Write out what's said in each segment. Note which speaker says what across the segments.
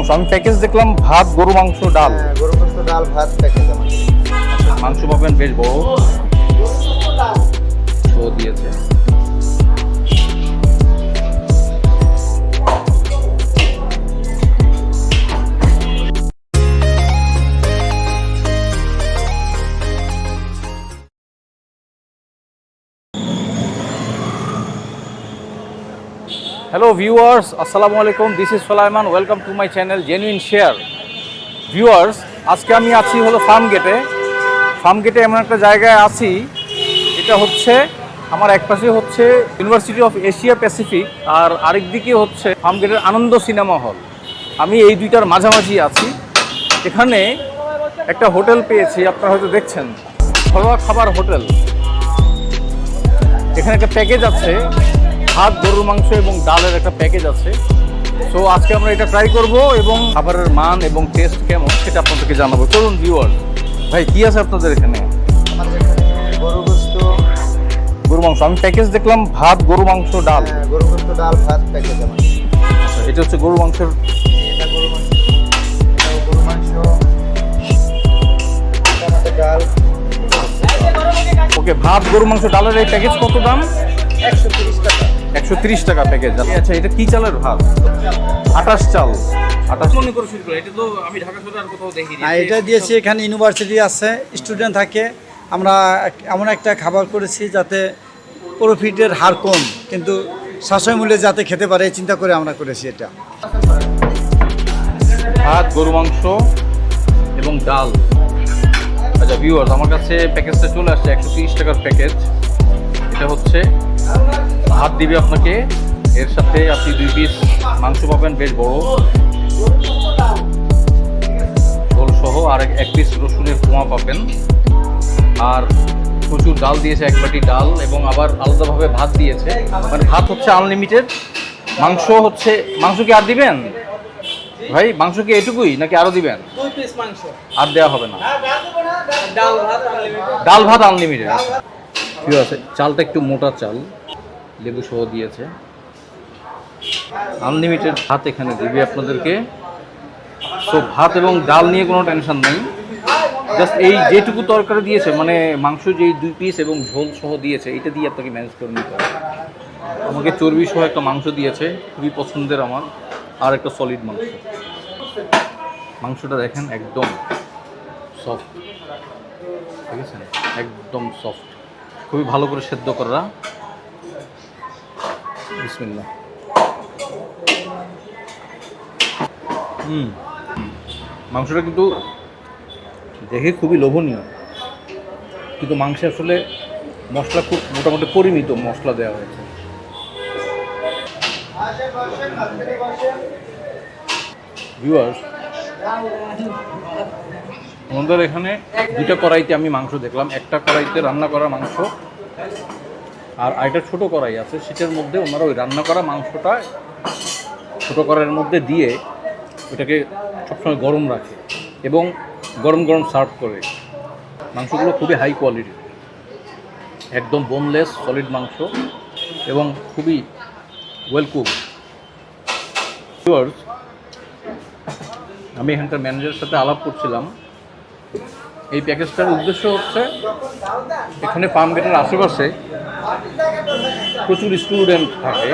Speaker 1: মাংস আমি প্যাকেজ দেখলাম, ভাত, গরু মাংস, ডাল।
Speaker 2: গরু মাংস, ডাল, ভাত প্যাকেজ আমার।
Speaker 1: মাংস পাবেন বেশ বড়, শো দিয়েছে। হ্যালো ভিউয়ার্স, আসসালামু আলাইকুম। This is Sulaiman. Welcome to my channel genuine share. Viewers, আজকে আমি আছি হলো ফার্ম গেটে। ফার্ম গেটে এমন একটা জায়গায় আছি, এটা হচ্ছে আমার একপাশে হচ্ছে ইউনিভার্সিটি অফ এশিয়া প্যাসিফিক, আর আরেক দিকে হচ্ছে ফার্ম গেটের আনন্দ সিনেমা হল। আমি এই দুইটার মাঝামাঝি আছি। এখানে একটা হোটেল পেয়েছি, আপনারা হয়তো দেখছেন, ঘরোয়া খাবার হোটেল। এখানে একটা প্যাকেজ আছে, ভাত, গরুর মাংস এবং ডালের একটা প্যাকেজ আছে। সো আজকে আমরা এটা ট্রাই করব এবং খাবারের মান এবং টেস্ট কেমন সেটা আপনাদেরকে জানাবো। চলুন ভিউয়ার। ভাই কি আছে আপনাদের এখানে?
Speaker 2: আমাদের এখানে গরু গোশত,
Speaker 1: গরু মাংস আমি প্যাকেজ দেখলাম, ভাত, গরু মাংস, ডাল।
Speaker 2: গরু গোশত, ডাল, ভাত প্যাকেজ আমার।
Speaker 1: আচ্ছা, এটা হচ্ছে গরু মাংসের।
Speaker 2: এটা গরু মাংস, এটাও গরু মাংস, এটা আমাদের ডাল।
Speaker 1: ওকে, ভাত, গরু মাংস, ডালের এই প্যাকেজ কত দাম?
Speaker 2: 130 টাকা।
Speaker 1: 130 টাকা প্যাকেজ। আচ্ছা, এটা কি চালের ভাত? 28 চাল। 28 মনে করে শুরু করে। এটা তো আমি ঢাকা শহরে আর কোথাও দেখিনি।
Speaker 3: এটা দিয়েছি, এখানে ইউনিভার্সিটি আছে, স্টুডেন্ট থাকে। আমরা এমন একটা খাবার করেছি যাতে প্রফিটের হার কম কিন্তু সাশ্রয় মূল্যে যাতে খেতে পারে এই চিন্তা করে আমরা করেছি এটা।
Speaker 1: ভাত, গরু মাংস এবং ডাল। আচ্ছা ভিউয়ার্স, আমার কাছে প্যাকেজটা চলে আসছে, 130 টাকার প্যাকেজ। এটা হচ্ছে ভাত দিবে আপনাকে, এর সাথে আপনি 2 পিস মাংস পাবেন বেশ বড় ঝোল সহ, আর 1 পিস রসুনের কোয়া পাবেন, আর প্রচুর ডাল দিয়েছে, 1 বাটি ডাল, এবং আবার আলাদাভাবে ভাত দিয়েছে। মানে ভাত হচ্ছে আনলিমিটেড, মাংস হচ্ছে, মাংস কি আর দিবেন ভাই? মাংস কি এটুকুই নাকি আরো দিবেন?
Speaker 2: 2 পিস মাংস
Speaker 1: আর দেওয়া হবে না?
Speaker 2: ডাল ভাত আনলিমিটেড।
Speaker 1: ডাল ভাত আনলিমিটেড। ঠিক আছে, চালটা একটু মোটা চাল, লেবু সহ দিয়েছে। আনলিমিটেড ভাত এখানে দিবে আপনাদেরকে। তো ভাত এবং ডাল নিয়ে কোনো টেনশন নেই, জাস্ট এই যেটুকু তরকারি দিয়েছে, মানে মাংস যেই 2 পিস এবং ঝোল সহ দিয়েছে, এটা দিয়ে আপনাকে ম্যানেজ করে নিতে হবে। আমাকে চর্বি সহ একটা মাংস দিয়েছে, খুবই পছন্দের আমার, আর একটা সলিড মাংস। মাংসটা দেখেন একদম সফট, ঠিক আছে, একদম সফট, খুবই ভালো করে সেদ্ধ করা। বিসমিল্লাহ। মাংসটা কিন্তু দেখে খুবই লোভনীয়, কিন্তু মাংসে আসলে মশলা খুব মোটামুটি পরিমিত মশলা দেওয়া হয়েছে। ভিউয়ার্স, আমাদের এখানে 2টা কড়াইতে আমি মাংস দেখলাম। একটা কড়াইতে রান্না করা মাংস, আর আরেকটা ছোটো কড়াই আছে, সেটার মধ্যে ওনারা ওই রান্না করা মাংসটা ছোটো কড়াইয়ের মধ্যে দিয়ে ওটাকে সবসময় গরম রাখে এবং গরম গরম সার্ভ করে। মাংসগুলো খুবই হাই কোয়ালিটির, একদম বোনলেস সলিড মাংস এবং খুবই ওয়েল কুক। ভিউয়ার্স, আমি এখানকার ম্যানেজারের সাথে আলাপ করছিলাম। এই প্যাকেজটার উদ্দেশ্য হচ্ছে, এখানে ফার্ম গেটের আশেপাশে প্রচুর স্টুডেন্ট থাকে,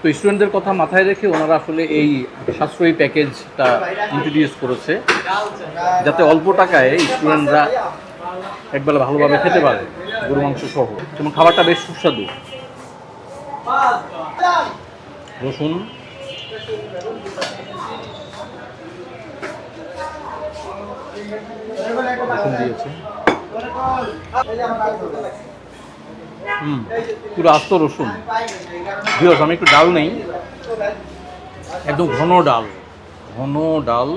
Speaker 1: তো স্টুডেন্টদের কথা মাথায় রেখে ওনারা আসলে এই সাশ্রয়ী প্যাকেজটা ইন্ট্রোডিউস করেছে, যাতে অল্প টাকায় স্টুডেন্টরা একবেলা ভালোভাবে খেতে পারে গরু মাংস সহ। যেমন খাবারটা বেশ সুস্বাদু। রসুন, রসুন দিয়েছে, পুরো আস্ত রসুন। ভিউয়ার্স, আমি একটু ডাল নেই, একদম ঘন ডাল, ঘন ডাল।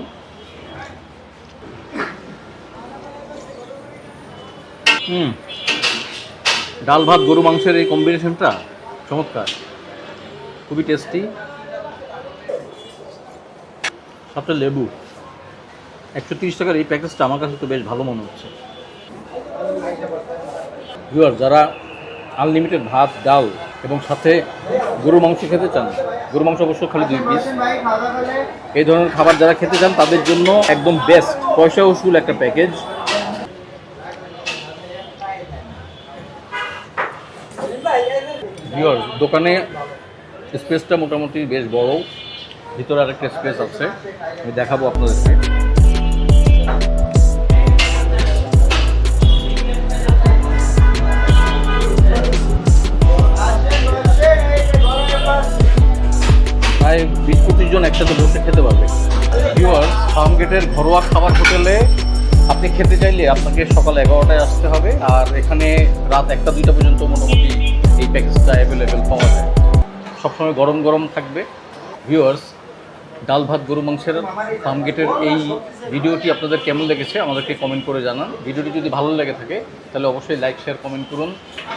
Speaker 1: ডাল ভাত গরু মাংসের এই কম্বিনেশনটা চমৎকার, খুবই টেস্টি। সাথে লেবু। 130 টাকার এই প্যাকেজটা আমার কাছে তো বেশ ভালো মনে হচ্ছে। ভিউয়ার, যারা আনলিমিটেড ভাত, ডাল এবং সাথে গরু মাংস খেতে চান, গরু মাংস অবশ্য খালি 2 পিস, এই ধরনের খাবার যারা খেতে চান তাদের জন্য একদম বেস্ট পয়সা উসুল একটা প্যাকেজ। ভিউয়ার্স, দোকানে স্পেসটা মোটামুটি বেশ বড়, ভিতরে আরেকটা স্পেস আছে, আমি দেখাবো আপনাদেরকে। প্রায় 20-25 জন একসাথে বসে খেতে পারবে। ভিউয়ার্স, ফার্মগেটের ঘরোয়া খাবার হোটেলে আপনি খেতে চাইলে আপনাকে সকাল 11টায় আসতে হবে, আর এখানে রাত 1টা-2টা পর্যন্ত মোটামুটি এই প্যাকেজটা অ্যাভেলেবেল পাওয়া যায়, সবসময় গরম গরম থাকবে। ভিউয়ার্স, ডাল ভাত গরু মাংসের ফার্মগেটের এই ভিডিওটি আপনাদের কেমন লেগেছে আমাদেরকে কমেন্ট করে জানান। ভিডিওটি যদি ভালো লেগে থাকে তাহলে অবশ্যই লাইক, শেয়ার, কমেন্ট করুন,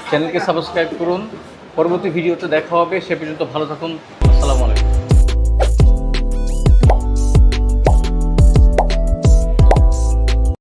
Speaker 1: চ্যানেলকে সাবস্ক্রাইব করুন। পরবর্তী ভিডিওতে দেখা হবে, সে পর্যন্ত ভালো থাকুন। আসসালামু আলাইকুম।